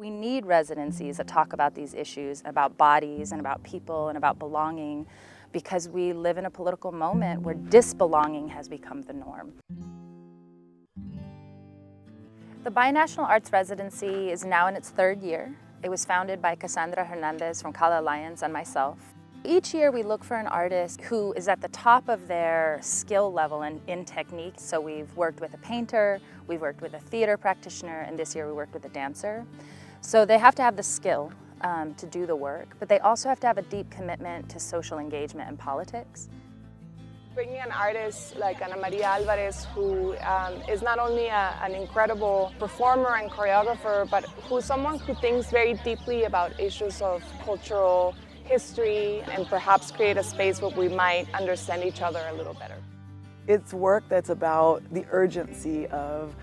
We need residencies that talk about these issues, about bodies and about people and about belonging, because we live in a political moment where disbelonging has become the norm. The Binational Arts Residency is now in its third year. It was founded by Cassandra Hernandez from Kala Alliance and myself. Each year we look for an artist who is at the top of their skill level and in technique. So we've worked with a painter, we've worked with a theater practitioner, and this year we worked with a dancer. So they have to have the skill to do the work, but they also have to have a deep commitment to social engagement and politics. Bringing an artist like Ana Maria Alvarez, who is not only an incredible performer and choreographer, but who's someone who thinks very deeply about issues of cultural history and perhaps create a space where we might understand each other a little better. It's work that's about the urgency of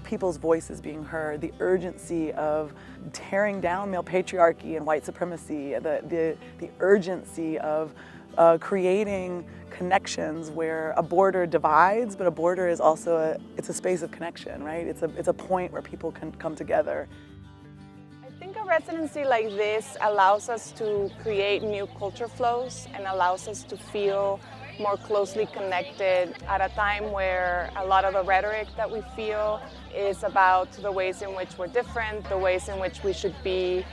people's voices being heard, the urgency of tearing down male patriarchy and white supremacy, the urgency of creating connections where a border divides, but a border is also it's a space of connection, right? It's a point where people can come together. I think a residency like this allows us to create new culture flows and allows us to feel more closely connected at a time where a lot of the rhetoric that we feel is about the ways in which we're different, the ways in which we should be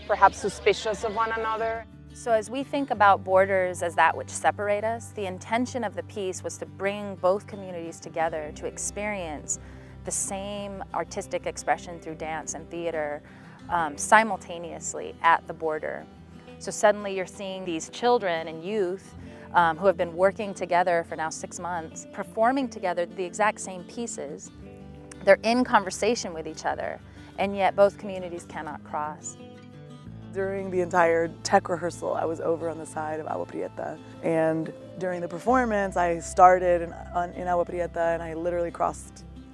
perhaps suspicious of one another. So as we think about borders as that which separate us, the intention of the piece was to bring both communities together to experience the same artistic expression through dance and theater simultaneously at the border. So suddenly you're seeing these children and youth who have been working together for now 6 months, performing together the exact same pieces. They're in conversation with each other, and yet both communities cannot cross. During the entire tech rehearsal, I was over on the side of Agua Prieta, and during the performance, I started in Agua Prieta, and I literally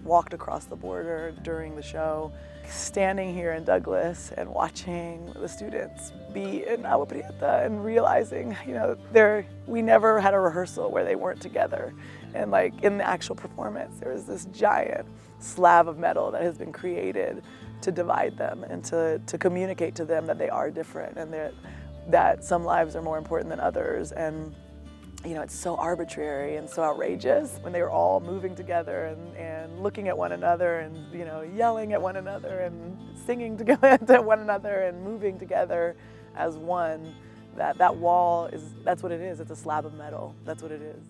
walked across the border during the show, standing here in Douglas and watching the students be in Agua Prieta and realizing, you know, we never had a rehearsal where they weren't together. And like in the actual performance, there was this giant slab of metal that has been created to divide them and to communicate to them that they are different and that some lives are more important than others. And you know, it's so arbitrary and so outrageous when they were all moving together and looking at one another and, you know, yelling at one another and singing together to one another and moving together as one. That wall that's what it is. It's a slab of metal. That's what it is.